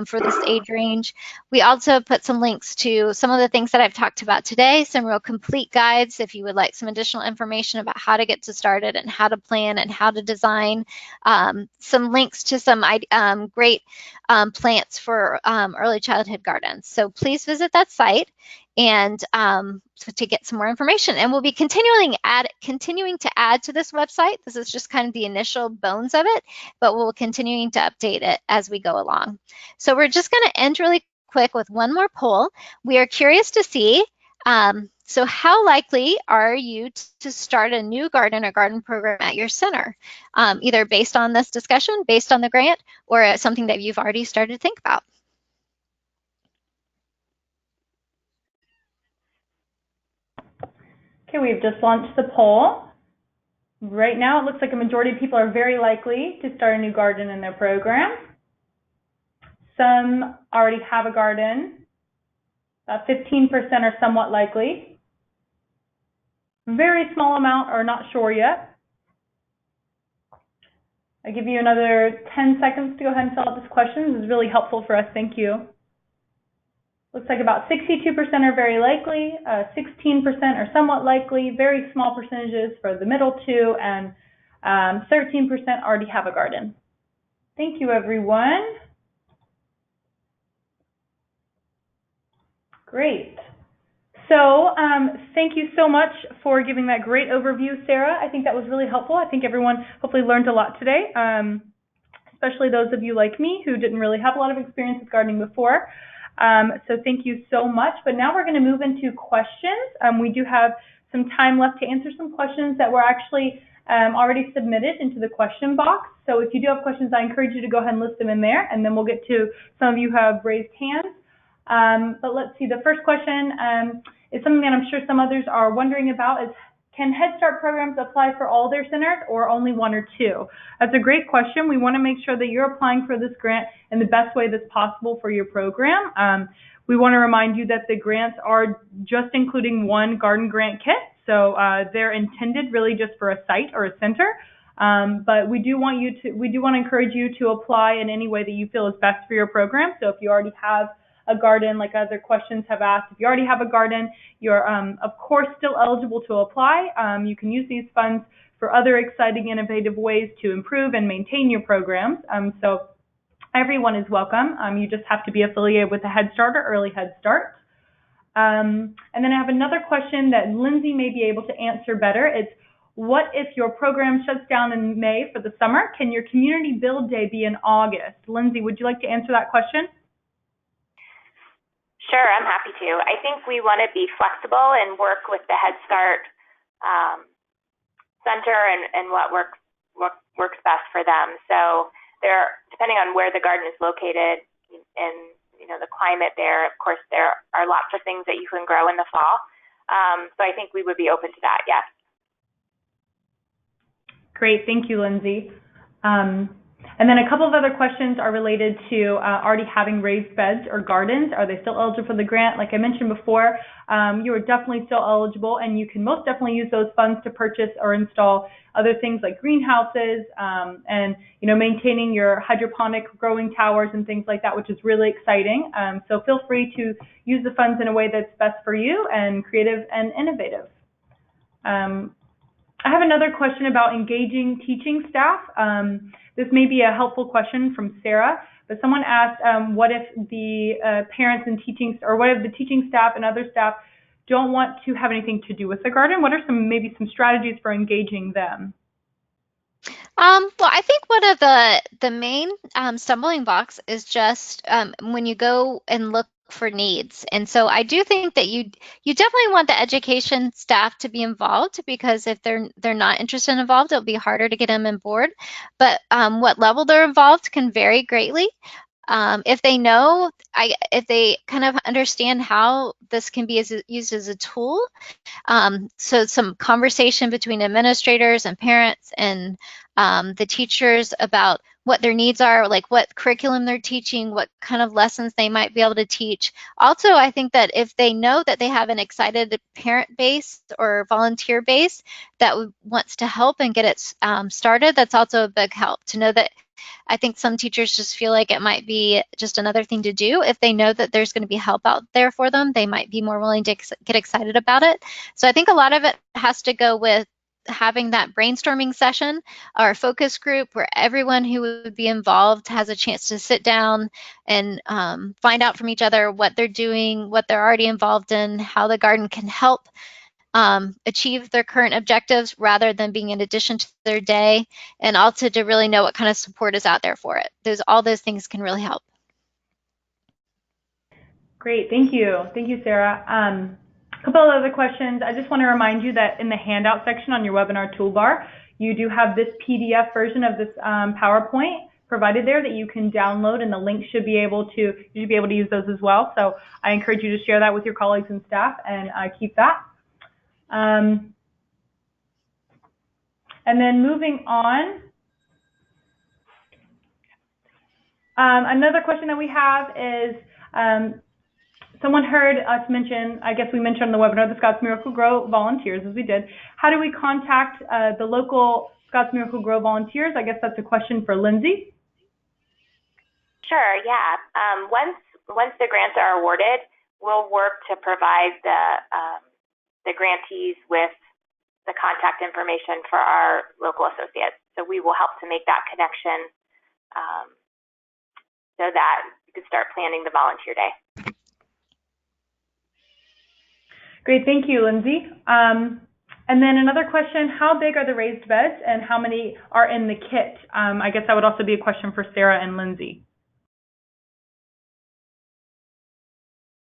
for this age range. We also put some links to some of the things that I've talked about today, some real complete guides if you would like some additional information about how to get started and how to plan and how to design, some links to some great plants for early childhood gardens. So please visit that site and to get some more information. And we'll be continuing to add to this website. This is just kind of the initial bones of it, but we'll continuing to update it as we go along. So we're just going to end really quick with one more poll. We are curious to see, so how likely are you to start a new garden or garden program at your center, either based on this discussion, based on the grant, or something that you've already started to think about? Okay, we've just launched the poll. Right now, it looks like a majority of people are very likely to start a new garden in their program. Some already have a garden. About 15% are somewhat likely. Very small amount are not sure yet. I give you another 10 seconds to go ahead and fill out this question. This is really helpful for us. Thank you. Looks like about 62% are very likely, 16% are somewhat likely, very small percentages for the middle two, and 13% already have a garden. Thank you, everyone. Great. So thank you so much for giving that great overview, Sarah. I think that was really helpful. I think everyone hopefully learned a lot today, especially those of you like me who didn't really have a lot of experience with gardening before. So thank you so much. But now we're going to move into questions. We do have some time left to answer some questions that were actually already submitted into the question box. So if you do have questions, I encourage you to go ahead and list them in there, and then we'll get to some of you who have raised hands. But let's see, the first question is something that I'm sure some others are wondering about, is can Head Start programs apply for all their centers or only one or two? That's a great question. We want to make sure that you're applying for this grant in the best way that's possible for your program. We want to remind you that the grants are just including one garden grant kit, so they're intended really just for a site or a center. But we do want to encourage you to apply in any way that you feel is best for your program. So if you already have a garden, like other questions have asked, if you already have a garden, you're of course still eligible to apply. You can use these funds for other exciting, innovative ways to improve and maintain your programs. So everyone is welcome. You just have to be affiliated with the Head Start or Early Head Start. And then I have another question that Lindsay may be able to answer better. It's What if your program shuts down in May for the summer? Can your community build day be in August? Lindsay, would you like to answer that question? Sure, I'm happy to. I think we want to be flexible and work with the Head Start center and what works best for them. So depending on where the garden is located and the climate there, of course, there are lots of things that you can grow in the fall. So I think we would be open to that, yes. Great, thank you, Lindsay. And then a couple of other questions are related to already having raised beds or gardens. Are they still eligible for the grant? Like I mentioned before, you are definitely still eligible, and you can most definitely use those funds to purchase or install other things like greenhouses and maintaining your hydroponic growing towers and things like that, which is really exciting. So feel free to use the funds in a way that's best for you and creative and innovative. I have another question about engaging teaching staff. This may be a helpful question from Sarah, but someone asked, what if the parents and what if the teaching staff and other staff don't want to have anything to do with the garden? What are maybe some strategies for engaging them? Well, I think one of the main stumbling blocks is just when you go and look for needs. And so I do think that you definitely want the education staff to be involved, because if they're not interested and involved, it'll be harder to get them on board. But what level they're involved can vary greatly. If they know, if they kind of understand how this can be used as a tool, so some conversation between administrators and parents and the teachers about what their needs are, like what curriculum they're teaching, what kind of lessons they might be able to teach. Also, I think that if they know that they have an excited parent base or volunteer base that wants to help and get it started, that's also a big help to know that. I think some teachers just feel like it might be just another thing to do. If they know that there's going to be help out there for them, they might be more willing to get excited about it. So I think a lot of it has to go with having that brainstorming session or focus group where everyone who would be involved has a chance to sit down and find out from each other what they're doing, what they're already involved in, how the garden can help achieve their current objectives rather than being in addition to their day, and also to really know what kind of support is out there for it. All those things can really help. Great, thank you. Thank you, Sarah. A couple of other questions. I just want to remind you that in the handout section on your webinar toolbar, you do have this PDF version of this PowerPoint provided there that you can download, and the link you should be able to use those as well. So I encourage you to share that with your colleagues and staff and keep that. And then moving on, another question that we have is, someone heard us mention, I guess we mentioned on the webinar, the Scotts Miracle-Gro volunteers, as we did. How do we contact the local Scotts Miracle-Gro volunteers? I guess that's a question for Lindsay. Sure, yeah. Once the grants are awarded, we'll work to provide the grantees with the contact information for our local associates. So we will help to make that connection so that you can start planning the volunteer day. Great, thank you, Lindsay. And then another question, how big are the raised beds and how many are in the kit? I guess that would also be a question for Sarah and Lindsay.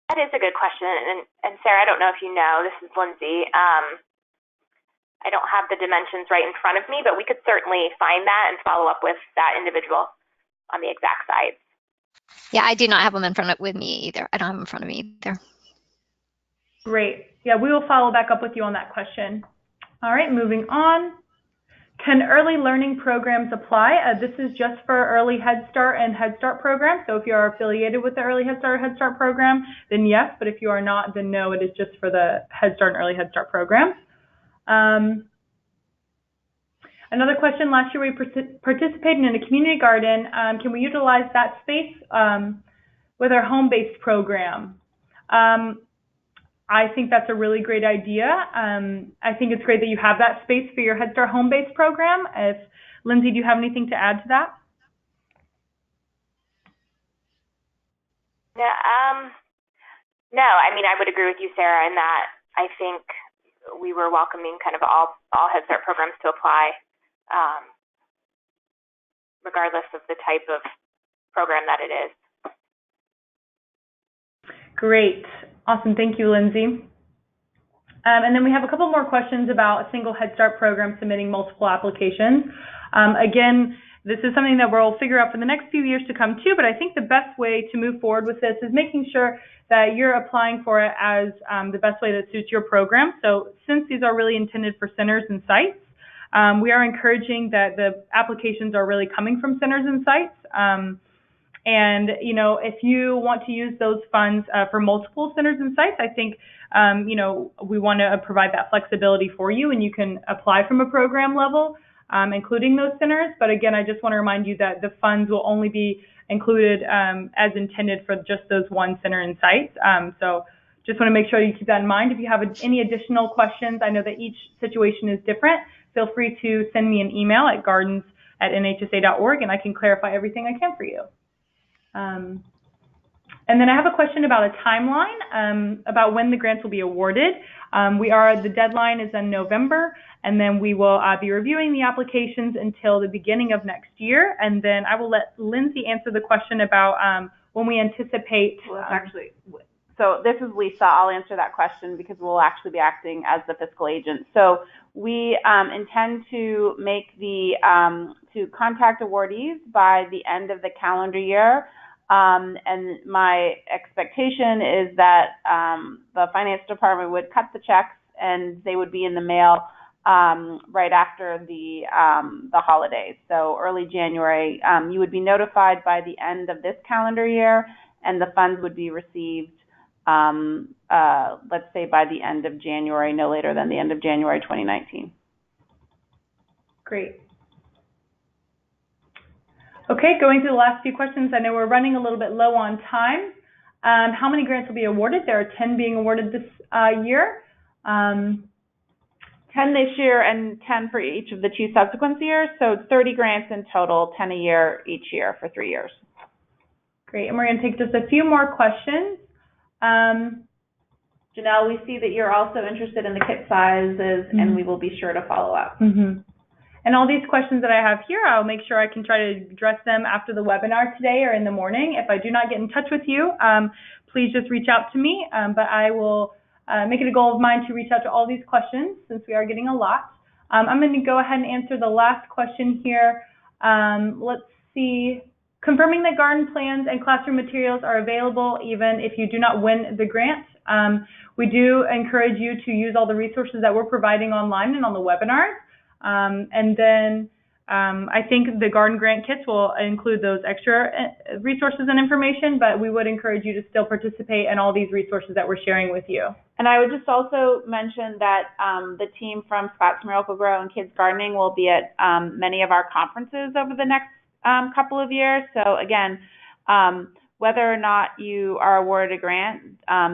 That is a good question. And Sarah, I don't know if you know, this is Lindsay. I don't have the dimensions right in front of me, but we could certainly find that and follow up with that individual on the exact size. Yeah, I do not have them in front of with me either. I don't have them in front of me either. Great. Yeah, we will follow back up with you on that question. All right, moving on. Can early learning programs apply? This is just for early Head Start and Head Start programs. So if you are affiliated with the early Head Start or Head Start program, then yes. But if you are not, then no, it is just for the Head Start and early Head Start programs. Another question, last year we participated in a community garden. Can we utilize that space with our home-based program? I think that's a really great idea. I think it's great that you have that space for your Head Start home-based program. Lindsay, do you have anything to add to that? No, I mean, I would agree with you, Sarah, in that I think we were welcoming kind of all Head Start programs to apply, regardless of the type of program that it is. Great. Awesome. Thank you, Lindsay. And then we have a couple more questions about a single Head Start program submitting multiple applications. Again, this is something that we'll figure out for the next few years to come too, but I think the best way to move forward with this is making sure that you're applying for it as the best way that suits your program. So since these are really intended for centers and sites, we are encouraging that the applications are really coming from centers and sites. And, you know, if you want to use those funds for multiple centers and sites, I think, you know, we want to provide that flexibility for you, and you can apply from a program level, including those centers. But again, I just want to remind you that the funds will only be included as intended for just those one center and sites. So just want to make sure you keep that in mind. If you have any additional questions, I know that each situation is different. Feel free to send me an email at gardens@nhsa.org, and I can clarify everything I can for you. And then I have a question about a timeline about when the grants will be awarded. The deadline is in November, and then we will be reviewing the applications until the beginning of next year. And then I will let Lindsay answer the question about when we anticipate. Well, so this is Lisa. I'll answer that question because we'll actually be acting as the fiscal agent. So we intend to make to contact awardees by the end of the calendar year. And my expectation is that the finance department would cut the checks and they would be in the mail right after the holidays. So early January, you would be notified by the end of this calendar year, and the funds would be received, let's say by the end of January, no later than the end of January 2019. Great. Okay, going through the last few questions, I know we're running a little bit low on time. How many grants will be awarded? There are 10 being awarded this year. 10 this year and 10 for each of the 2 subsequent years. So 30 grants in total, 10 a year each year for 3 years. Great, and we're going to take just a few more questions. Janelle, we see that you're also interested in the kit sizes, and we will be sure to follow up. And all these questions that I have here, I'll make sure I can try to address them after the webinar today or in the morning. If I do not get in touch with you, please just reach out to me. But I will make it a goal of mine to reach out to all these questions since we are getting a lot. I'm going to go ahead and answer the last question here. Let's see. Confirming that garden plans and classroom materials are available even if you do not win the grant. We do encourage you to use all the resources that we're providing online and on the webinars. And then I think the garden grant kits will include those extra resources and information, but we would encourage you to still participate in all these resources that we're sharing with you. And I would just also mention that the team from Scotts Miracle-Gro and KidsGardening will be at many of our conferences over the next couple of years. So again, whether or not you are awarded a grant,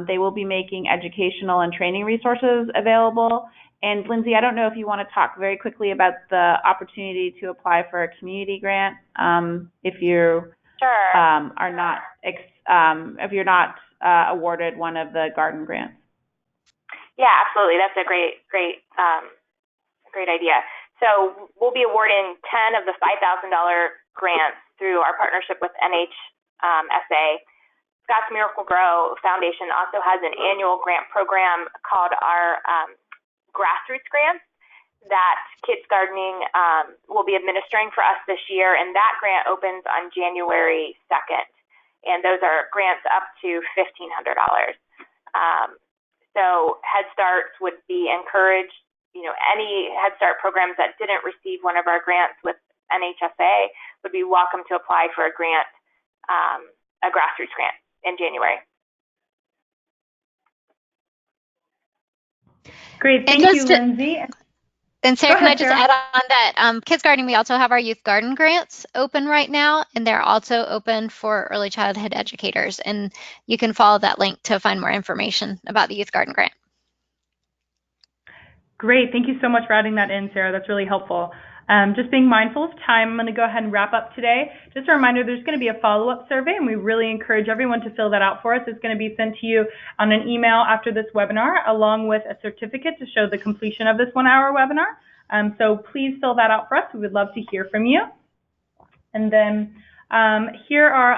they will be making educational and training resources available. And Lindsay, I don't know if you want to talk very quickly about the opportunity to apply for a community grant if you are not if you're not awarded one of the garden grants. Yeah, absolutely. That's a great idea. So we'll be awarding 10 of the $5,000 grants through our partnership with NHSA. Scotts Miracle-Gro Foundation also has an annual grant program called our grassroots grants that KidsGardening will be administering for us this year, and that grant opens on January 2nd, and those are grants up to $1,500. So Head Starts would be encouraged, you know, any Head Start programs that didn't receive one of our grants with NHSA would be welcome to apply for a grant, a grassroots grant in January. Great, thank you, Lindsay. And Sarah, can I just add on that KidsGardening, we also have our youth garden grants open right now, and they're also open for early childhood educators. And you can follow that link to find more information about the youth garden grant. Great, thank you so much for adding that in, Sarah. That's really helpful. Just being mindful of time, I'm going to go ahead and wrap up today. Just a reminder, there's going to be a follow-up survey, and we really encourage everyone to fill that out for us. It's going to be sent to you on an email after this webinar, along with a certificate to show the completion of this 1-hour webinar. So please fill that out for us. We would love to hear from you. And then here are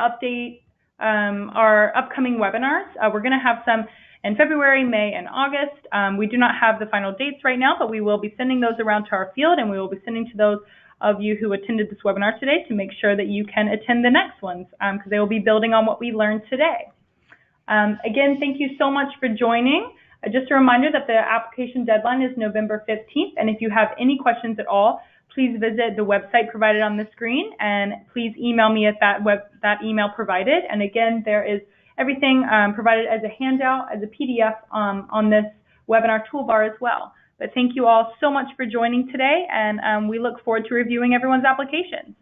our upcoming webinars. We're going to have some in February, May, and August. We do not have the final dates right now, but we will be sending those around to our field, and we will be sending to those of you who attended this webinar today to make sure that you can attend the next ones, because they will be building on what we learned today. Again, thank you so much for joining. Just a reminder that the application deadline is November 15th, and if you have any questions at all, please visit the website provided on the screen, and please email me at that email provided. And again, there is everything provided as a handout, as a PDF on this webinar toolbar as well. But thank you all so much for joining today, and we look forward to reviewing everyone's applications.